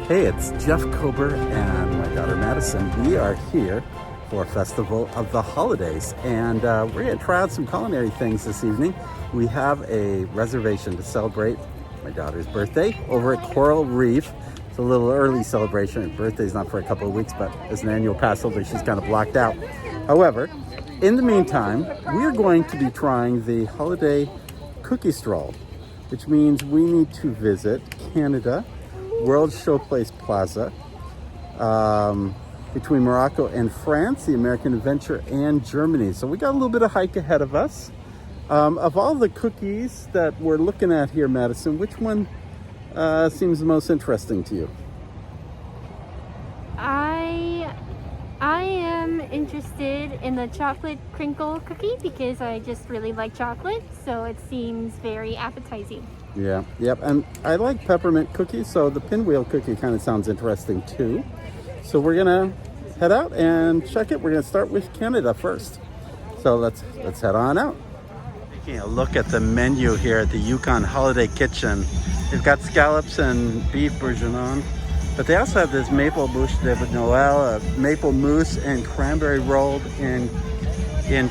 Hey, it's Jeff Kober and my daughter Madison. We are here for Festival of the Holidays, and we're going to try out some culinary things this evening. We have a reservation to celebrate my daughter's birthday over at Coral Reef. It's a little early celebration. Her birthday's not for a couple of weeks, but as an annual pass holder, she's kind of blocked out. However, in the meantime, we are going to be trying the holiday Cookie Stroll, which means we need to visit Canada, World Showplace Plaza, between Morocco and France, the American Adventure, and Germany. So we got a little bit of hike ahead of us. Of all the cookies that we're looking at here, Madison, which one seems the most interesting to you? I am interested in the chocolate crinkle cookie because I just really like chocolate, so it seems very appetizing. Yeah, yep, and I like peppermint cookies, so the pinwheel cookie kind of sounds interesting too. So we're gonna head out and check it. We're gonna start with Canada first. So let's head on out. Taking a look at the menu here at the Yukon Holiday Kitchen. They've got scallops and beef bourguignon, but they also have this maple bouche de Noël, a maple mousse and cranberry rolled in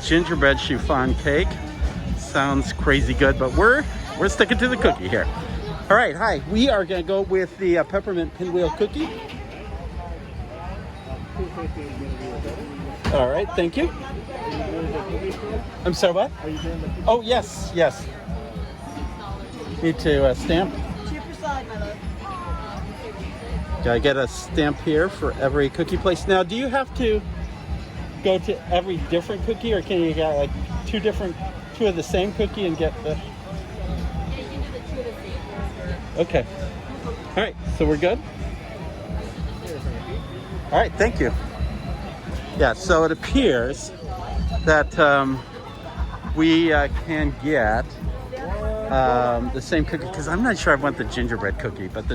gingerbread chiffon cake. Sounds crazy good, but we're sticking to the cookie here. All right, hi. We are gonna go with the peppermint pinwheel cookie. All right, thank you. I'm sorry, what? Are you doing the cookie? Oh, yes. Need to stamp. Cheaper side, my love. Do I get a stamp here for every cookie place? Now, do you have to go to every different cookie, or can you get like two of the same cookie and get the... Yeah, you can do the two of the same. Okay. All right, so we're good? All right, thank you. Yeah, so it appears that we can get the same cookie, because I'm not sure I want the gingerbread cookie, but the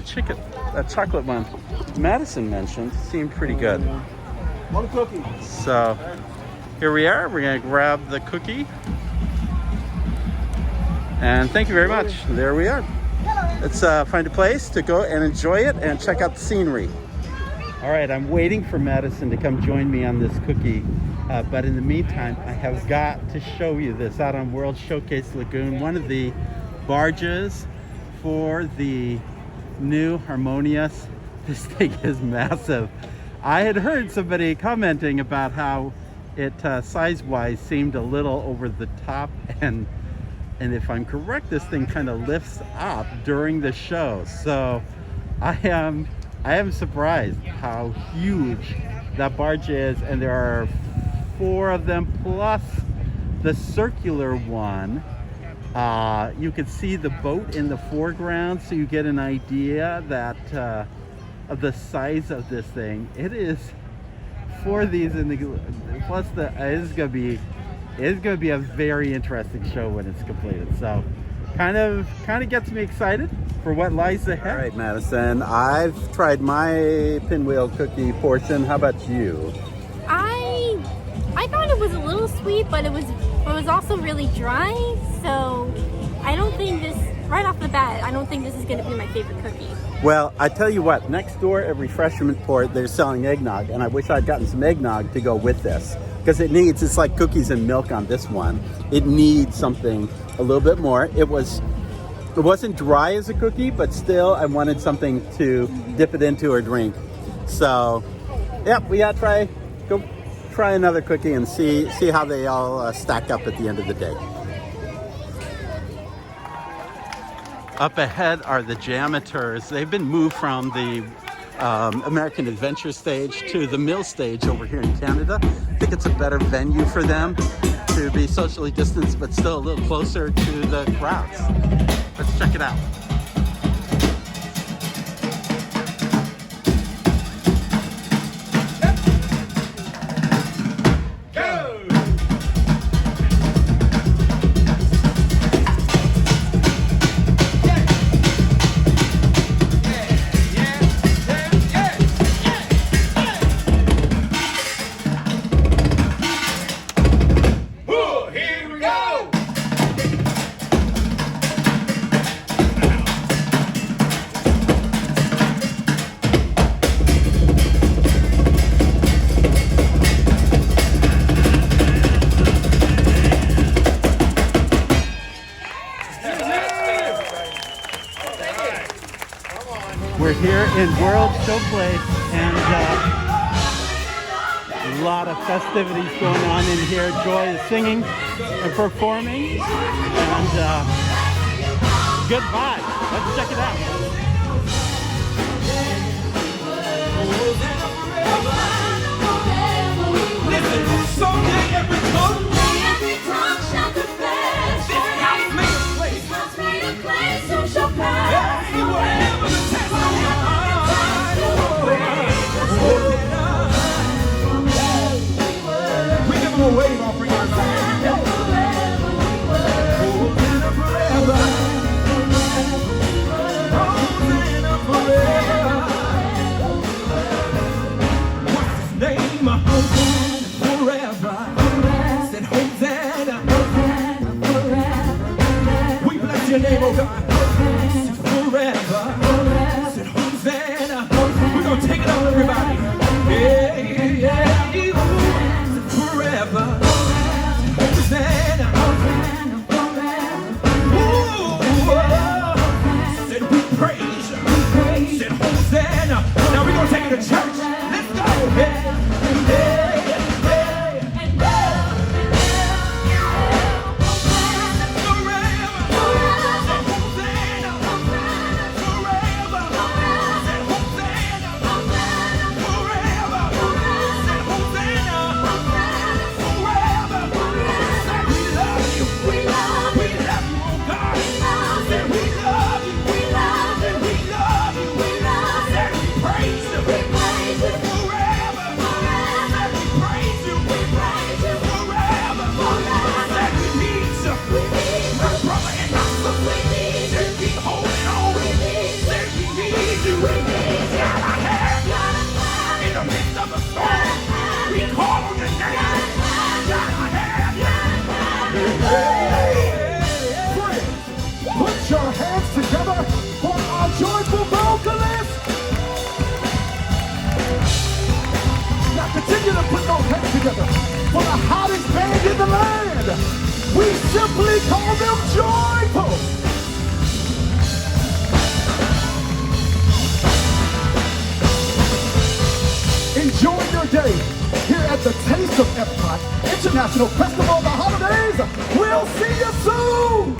chocolate one Madison mentioned seemed pretty good. One cookie. So here we are. We're gonna grab the cookie. And thank you very much. There we are. Let's find a place to go and enjoy it and check out the scenery. All right, I'm waiting for Madison to come join me on this cookie. But in the meantime, I have got to show you this out on World Showcase Lagoon, one of the barges for the new HarmoniUs. This thing is massive. I had heard somebody commenting about how it size-wise seemed a little over the top, and if I'm correct, this thing kind of lifts up during the show. So I am surprised how huge that barge is, and there are 4 of them plus the circular one. You can see the boat in the foreground, so you get an idea that of the size of this thing. It is 4 of these in the plus the it's gonna be a very interesting show when it's completed. So kind of gets me excited for what lies ahead. All right, Madison, I've tried my pinwheel cookie portion. How about you? I thought it was a little sweet, but it was also really dry. So I don't think this, right off the bat, I don't think this is going to be my favorite cookie. Well, I tell you what, next door at Refreshment Port, they're selling eggnog, and I wish I'd gotten some eggnog to go with this, because it's like cookies and milk on this one. It needs something a little bit more. It wasn't dry as a cookie, but still I wanted something to dip it into or drink. So, yeah, we gotta go try another cookie and see how they all stack up at the end of the day. Up ahead are the Jammitors. They've been moved from the American Adventure stage to the Mill stage over here in Canada. I think it's a better venue for them to be socially distanced, but still a little closer to the crowds. Let's check it out. Here we go! We're here in World Showplace, and a lot of festivities going on in here. Joy is singing and performing, and good vibes. Let's check it out. Someday every tongue shall confess. This house made a place. This house made a place who shall pass. Wherever the test of your heart. We give them a wave offering our life. Hosanna forever. Hosanna forever. What's his name? Hosanna forever. Said Hosanna. We bless your name, oh God. Said forever. Said Hosanna. We're gonna take it on, everybody. Yeah, yeah. Said forever. Hosanna. Ooh, said we praise you. Said Hosanna. Now we're gonna take it to church. Let's go. Hey, hey. Put your hands together for our joyful vocalist. Now continue to put those hands together for the hottest band in the land. We simply call them joyful. Enjoy your day here at the Taste of Epcot International Festival of the Holidays. We'll see you soon.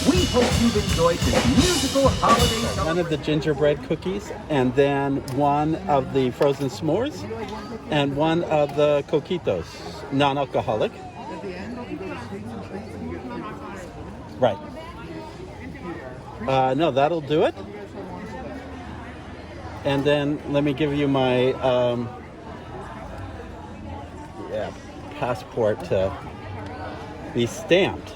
We hope you've enjoyed this musical holiday. One of the gingerbread cookies, and then one of the frozen s'mores, and one of the coquitos, non-alcoholic. Right. No, that'll do it. And then let me give you my passport to be stamped.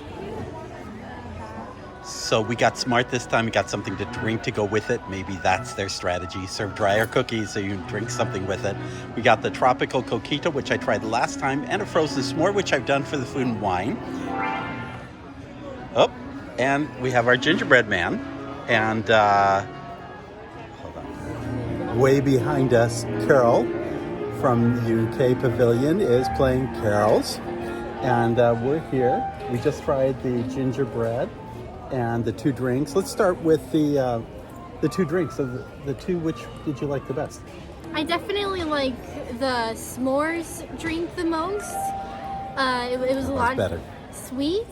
So we got smart this time. We got something to drink to go with it. Maybe that's their strategy. Serve drier cookies so you can drink something with it. We got the tropical coquito, which I tried last time, and a frozen s'more, which I've done for the food and wine. Oh, and we have our gingerbread man. And hold on. Way behind us, Carol from the UK Pavilion is playing carols. And we're here. We just tried the gingerbread and the two drinks. Let's start with the two drinks. So the two, which did you like the best? I definitely like the s'mores drink the most. It was a lot better. Sweet.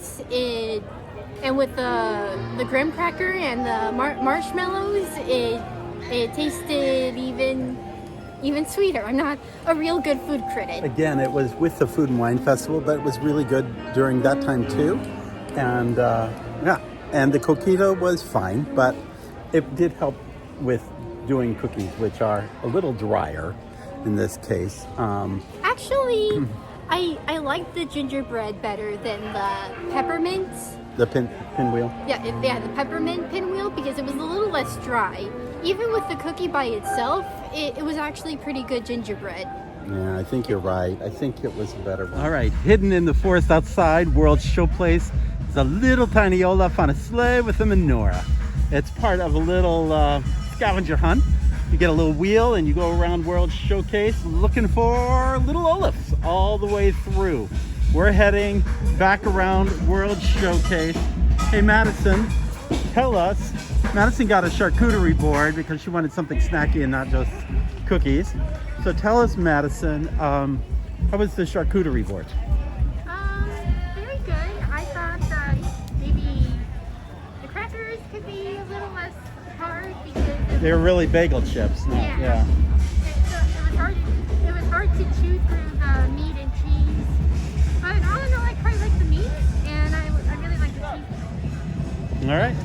And with the graham cracker and the marshmallows, it tasted even sweeter. I'm not a real good food critic. Again, it was with the Food and Wine Festival, but it was really good during that time too. And and the coquito was fine, but it did help with doing cookies, which are a little drier in this case. Actually, I like the gingerbread better than the peppermint. The pinwheel? Yeah, the peppermint pinwheel, because it was a little less dry. Even with the cookie by itself, it was actually pretty good gingerbread. Yeah, I think you're right. I think it was a better one. All right, hidden in the forest outside World Showplace is a little tiny Olaf on a sleigh with a menorah. It's part of a little scavenger hunt. You get a little wheel and you go around World Showcase looking for little Olafs all the way through. We're heading back around World Showcase. Hey Madison, tell us, Madison got a charcuterie board because she wanted something snacky and not just cookies. So tell us, Madison, how was the charcuterie board? Very good. I thought that maybe the crackers could be a little less hard because They were really bagel chips. No, yeah. It was hard to chew through the meat and cheese. But all in all, I quite like the meat, and I really like the cheese. All right.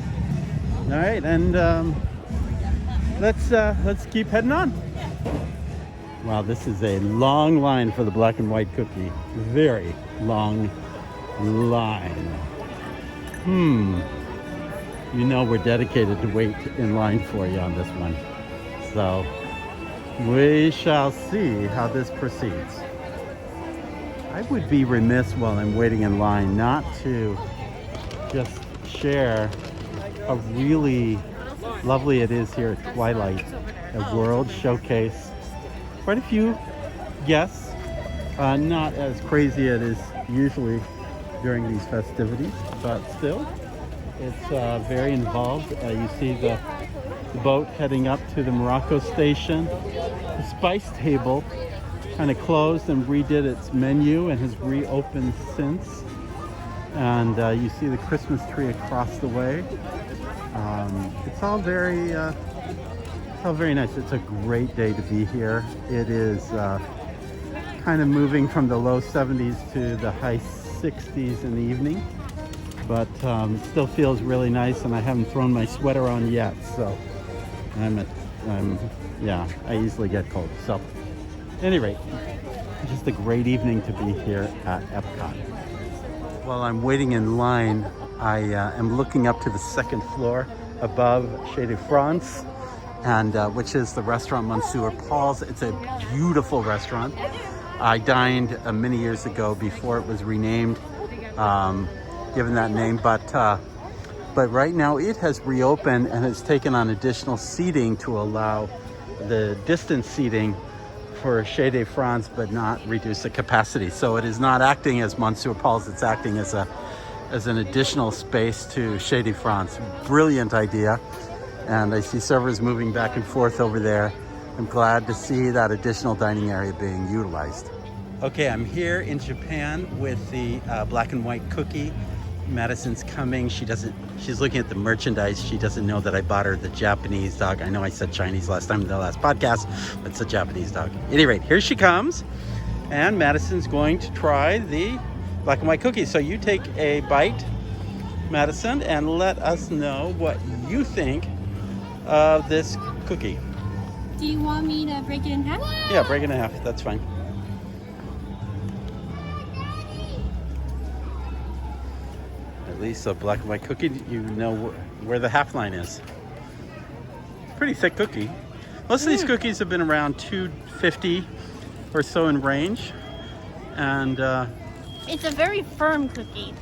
All right, and let's keep heading on. Wow, this is a long line for the black and white cookie. Very long line. You know we're dedicated to wait in line for you on this one. So we shall see how this proceeds. I would be remiss while I'm waiting in line not to just share how really lovely it is here at Twilight, a world showcase. Quite a few guests, not as crazy as it is usually during these festivities, but still, it's very involved. You see the boat heading up to the Morocco station. The Spice Table kind of closed and redid its menu and has reopened since. And you see the Christmas tree across the way. It's all very nice. It's a great day to be here. It is kind of moving from the low 70s to the high 60s in the evening, but it still feels really nice, and I haven't thrown my sweater on yet, so I easily get cold. So at any rate, just a great evening to be here at Epcot. While I'm waiting in line, I am looking up to the second floor above Chez de France, and which is the restaurant Monsieur Paul's. It's a beautiful restaurant. I dined many years ago before it was renamed, given that name, but right now it has reopened and has taken on additional seating to allow the distance seating for Chez de France, but not reduce the capacity. So it is not acting as Monsieur Paul's, it's acting as an additional space to Chez de France. Brilliant idea. And I see servers moving back and forth over there. I'm glad to see that additional dining area being utilized. Okay, I'm here in Japan with the black and white cookie. Madison's coming. She's looking at the merchandise. She doesn't know that I bought her the Japanese dog. I know I said Chinese last time in the last podcast, but it's a Japanese dog. At any rate, here she comes. And Madison's going to try the black and white cookie. So you take a bite, Madison, and let us know what you think of this cookie. Do you want me to break it in half? Yeah, break it in half. That's fine. At least a black and white cookie, you know where the half line is. Pretty thick cookie. Most of these cookies have been around $2.50 or so in range, and it's a very firm cookie.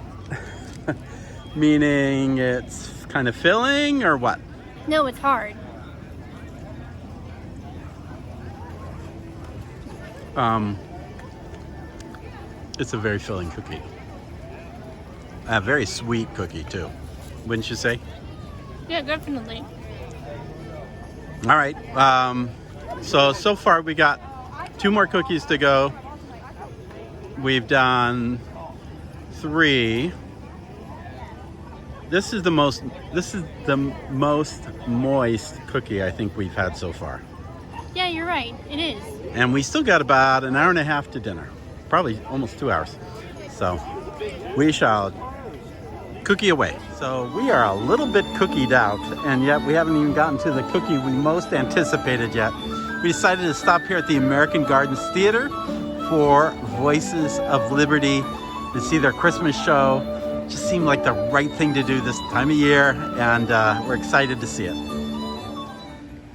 meaning it's kind of filling or what? No, it's hard. It's a very filling cookie. A very sweet cookie too, wouldn't you say? Yeah, definitely. All right. So far we got 2 more cookies to go. We've done 3. This is the most moist cookie I think we've had so far. Yeah, you're right. It is. And we still got about an hour and a half to dinner. Probably almost 2 hours. So we shall cookie away. So we are a little bit cookied out, and yet we haven't even gotten to the cookie we most anticipated yet. We decided to stop here at the American Gardens Theater for Voices of Liberty to see their Christmas show. Just seemed like the right thing to do this time of year, and we're excited to see it.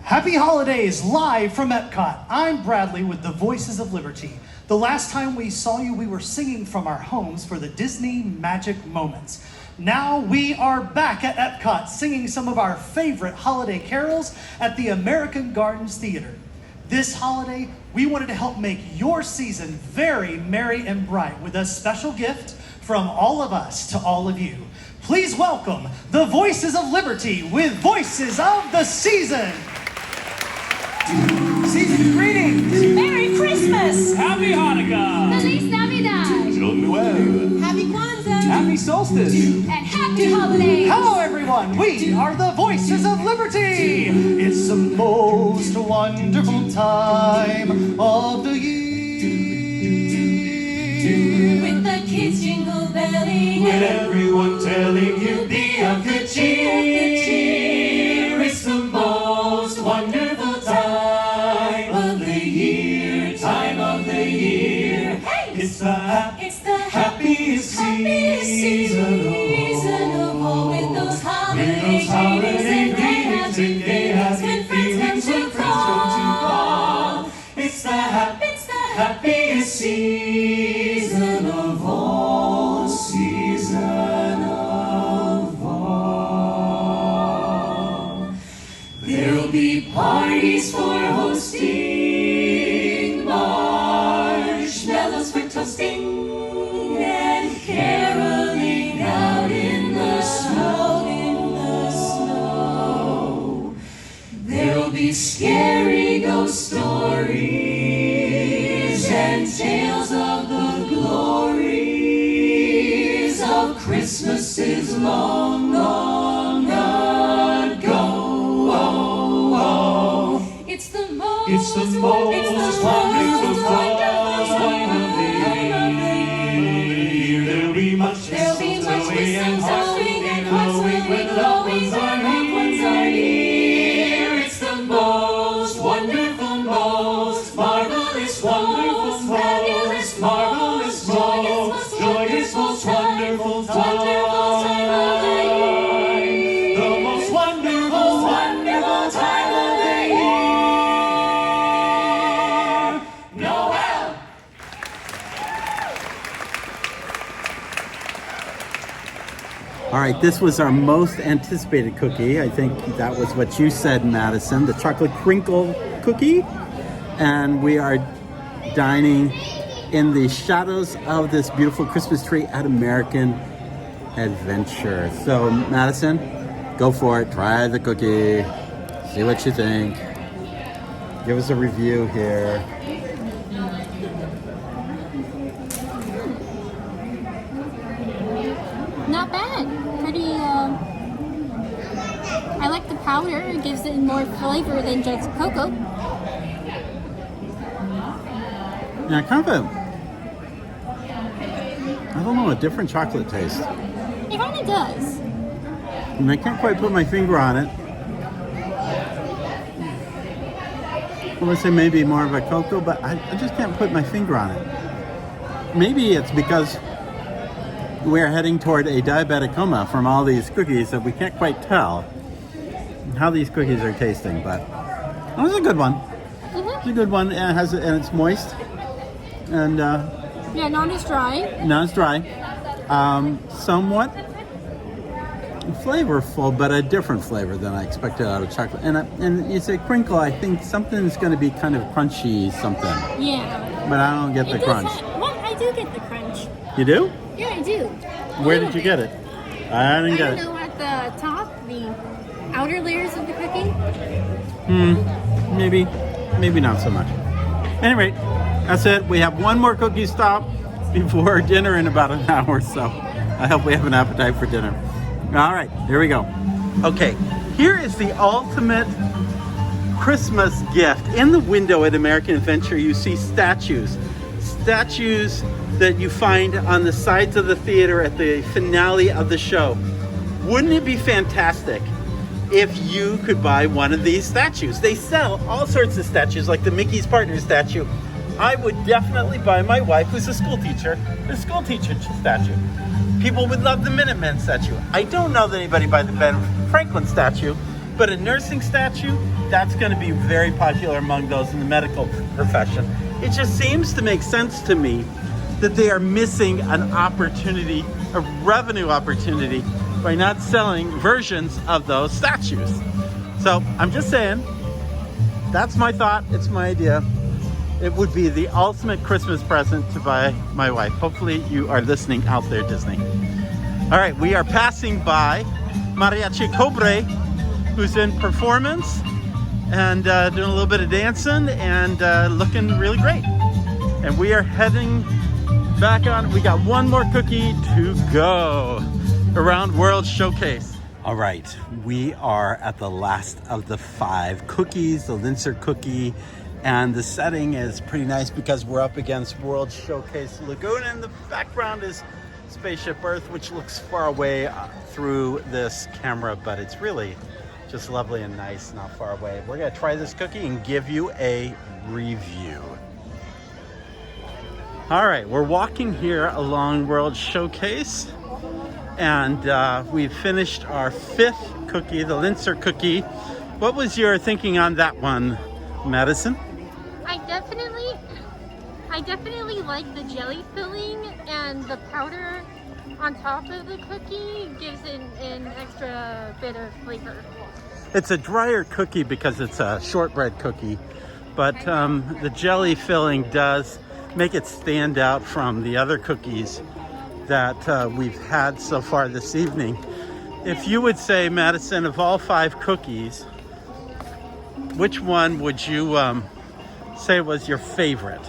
Happy holidays, live from Epcot. I'm Bradley with the Voices of Liberty. The last time we saw you, we were singing from our homes for the Disney Magic Moments. Now we are back at Epcot singing some of our favorite holiday carols at the American Gardens Theater. This holiday, we wanted to help make your season very merry and bright with a special gift from all of us to all of you. Please welcome the Voices of Liberty with Voices of the Season. Season greetings. Merry Christmas! Happy Hanukkah. Feliz Navidad! Happy Kwanzaa! Happy solstice. And happy holidays! Hello, everyone. We are the Voices of Liberty. It's the most wonderful time of the year. With the kids jingle belling With everyone telling you be of good cheer. It's the most wonderful time of the year. Time of the year. Hey! It's the happiest season of all. With those holiday greetings and gay happy feelings when friends come to call. It's the happiest season of all. Season of all. There'll be parties for hosting, marshmallows for toasting, and caroling out in the snow. There'll be scary ghost stories and tales of the glories of Christmases long, long ago. It's the most wonderful time of the year. There'll be much mistletoe and blowing when loved ones are near. It's the most wonderful, most marvelous, wonderful, fabulous, marvelous, joyous, most wonderful time of the year. The most wonderful time of the year. Noel! All right, this was our most anticipated cookie. I think that was what you said, Madison, the chocolate crinkle cookie. And we are dining in the shadows of this beautiful Christmas tree at American Adventure. So, Madison, go for it. Try the cookie. See what you think. Give us a review here. Not bad. Pretty, I like the powder. It gives it more flavor than just cocoa. Yeah, kind of I don't know, a different chocolate taste. It kind of does. And I can't quite put my finger on it. I would say maybe more of a cocoa, but I just can't put my finger on it. Maybe it's because we're heading toward a diabetic coma from all these cookies that we can't quite tell how these cookies are tasting, but it was a good one. It's a good one, and it's moist, and Yeah, not as dry. not as dry. Somewhat flavorful, but a different flavor than I expected out of chocolate. And you say crinkle, I think something's going to be kind of crunchy something, Yeah. but I don't get the It does crunch. Well, I do get the crunch. You do? Yeah, I do. Where did you get it? I didn't I get don't it. know, at the top, the outer layers of the cookie. Maybe not so much. Anyway, that's it. We have one more cookie stop before dinner in about an hour, so I hope we have an appetite for dinner. All right, here we go. Okay, here is the ultimate Christmas gift. In the window at American Adventure, you see statues that you find on the sides of the theater at the finale of the show. Wouldn't it be fantastic if you could buy one of these statues? They sell all sorts of statues, like the Mickey's Partner statue. I would definitely buy my wife, who's a school teacher, the school teacher statue. People would love the Minutemen statue. I don't know that anybody buy the Ben Franklin statue, but a nursing statue, that's going to be very popular among those in the medical profession. It just seems to make sense to me that they are missing an opportunity, a revenue opportunity, by not selling versions of those statues. So I'm just saying, that's my thought, it's my idea. It would be the ultimate Christmas present to buy my wife. Hopefully you are listening out there, Disney. All All right, we are passing by Mariachi Cobre, who's in performance and doing a little bit of dancing and looking really great. And we are heading back on. We got one more cookie to go around World Showcase. All right, we are at the last of the 5 cookies, the Linzer cookie. And the setting is pretty nice because we're up against World Showcase Lagoon, and the background is Spaceship Earth, which looks far away through this camera, but it's really just lovely and nice, not far away. We're gonna try this cookie and give you a review. All right, we're walking here along World Showcase, and we've finished our 5th cookie, the Linzer cookie. What was your thinking on that one, Madison? I definitely like the jelly filling, and the powder on top of the cookie gives it an extra bit of flavor. It's a drier cookie because it's a shortbread cookie, but the jelly filling does make it stand out from the other cookies that we've had so far this evening. If you would say, Madison, of all 5 cookies, which one would you say was your favorite?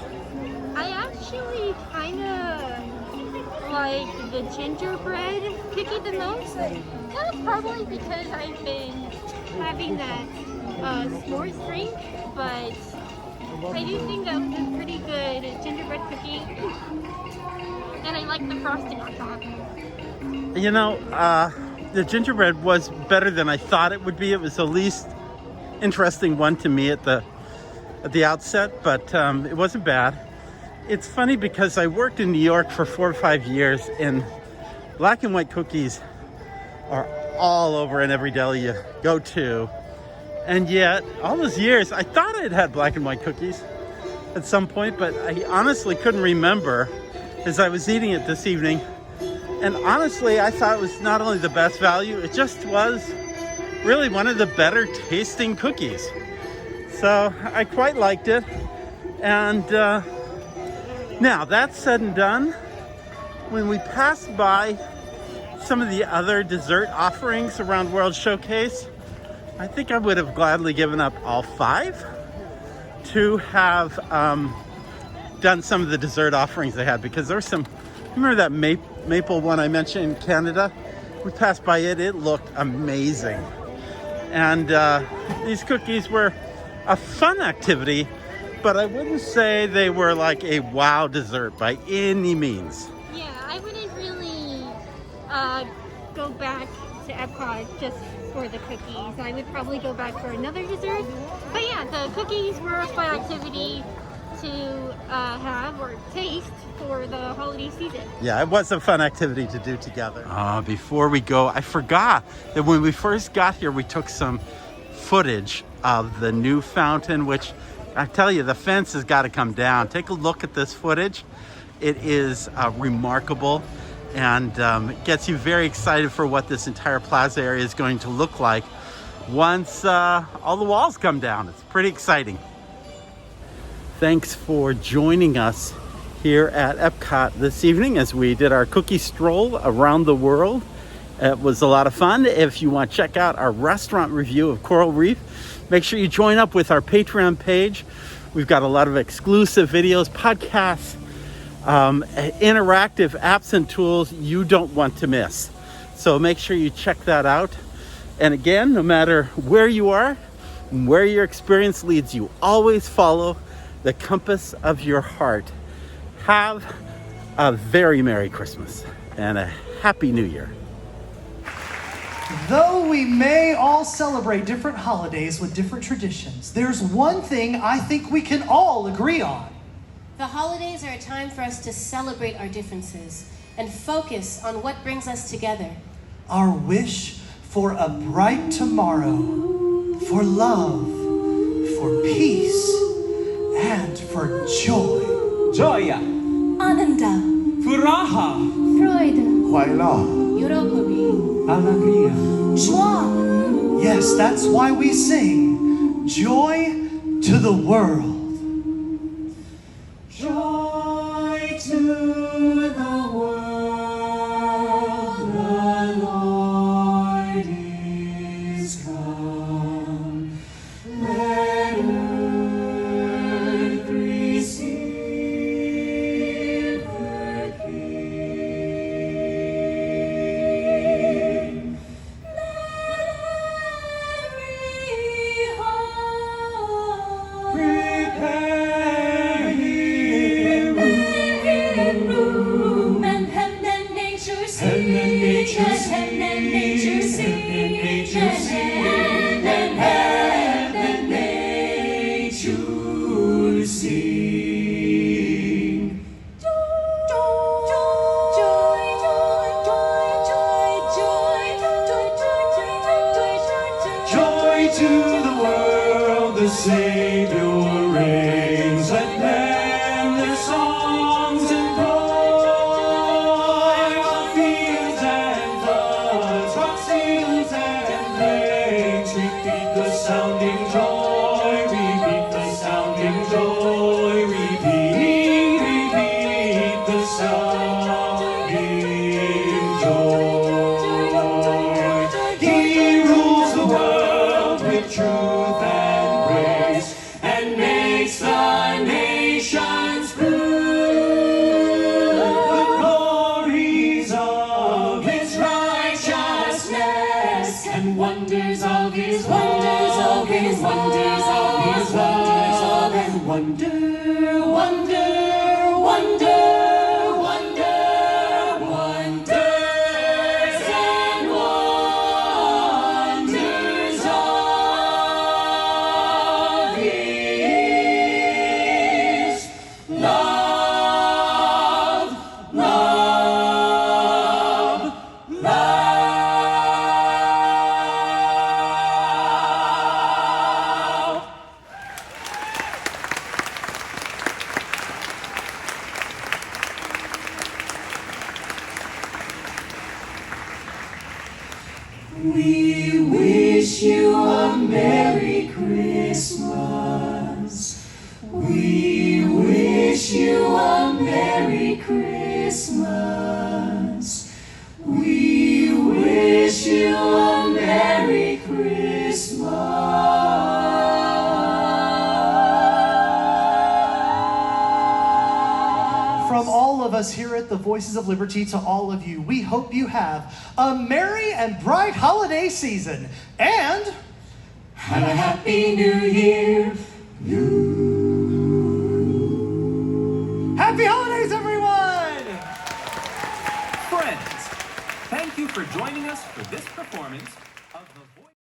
I actually kind of like the gingerbread cookie the most. That's probably because I've been having that s'mores drink, but I do think that was a pretty good gingerbread cookie. And I like the frosting on top. You know, the gingerbread was better than I thought it would be. It was the least interesting one to me at the outset, but it wasn't bad. It's funny because I worked in New York for 4 or 5 years, and black and white cookies are all over in every deli you go to. And yet, all those years, I thought I'd had black and white cookies at some point, but I honestly couldn't remember as I was eating it this evening. And honestly, I thought it was not only the best value, it just was really one of the better tasting cookies. So I quite liked it. And now that said and done, when we passed by some of the other dessert offerings around World Showcase, I think I would have gladly given up all 5 to have done some of the dessert offerings they had, because there's some, remember that maple one I mentioned in Canada? We passed by it, it looked amazing. And these cookies were a fun activity, but I wouldn't say they were like a wow dessert by any means. Yeah, I wouldn't really go back to Epcot just for the cookies. I would probably go back for another dessert. But yeah, the cookies were a fun activity to have or taste for the holiday season. Yeah, it was a fun activity to do together. Before we go, I forgot that when we first got here, we took some footage of the new fountain, which I tell you, the fence has got to come down. Take a look at this footage. It is remarkable, and it gets you very excited for what this entire plaza area is going to look like once all the walls come down. It's pretty exciting. Thanks for joining us here at Epcot this evening as we did our cookie stroll around the world. It was a lot of fun. If you want to check out our restaurant review of Coral Reef, make sure you join up with our Patreon page. We've got a lot of exclusive videos, podcasts, interactive apps and tools you don't want to miss. So make sure you check that out. And again, no matter where you are, where your experience leads you, always follow the compass of your heart. Have a very Merry Christmas and a Happy New Year. Though we may all celebrate different holidays with different traditions, there's one thing I think we can all agree on. The holidays are a time for us to celebrate our differences and focus on what brings us together. Our wish for a bright tomorrow, for love, for peace, and for joy. Joya, Ananda, Furaha, Freude, Waila. Yorokobi, Alegria. Joie. Yes, that's why we sing Joy to the World. Joy to the world. in room, and nature sing, and nature sing, and nature sing, and nature sing. Joy to the world, the Savior reigns. Let them their songs employ. While fields and floods, rocks, hills and plains repeat the sounding joy, repeat the sounding joy, repeat the sounding joy. He rules the world with truth and grace, and makes the nations prove the glories of his righteousness, and wonders of his wonders of his wonders of his wonders of and wonder, wonder, wonder, wonder, wonders and wonders of his love, love, love. We wish you a Merry Christmas. We wish you a Merry Christmas. We wish you a Merry Christmas. From all of us here at the Voices of Liberty to all of you, we hope you have a merry and bright holiday season. And And a Happy New Year. happy holidays, everyone! Friends, thank you for joining us for this performance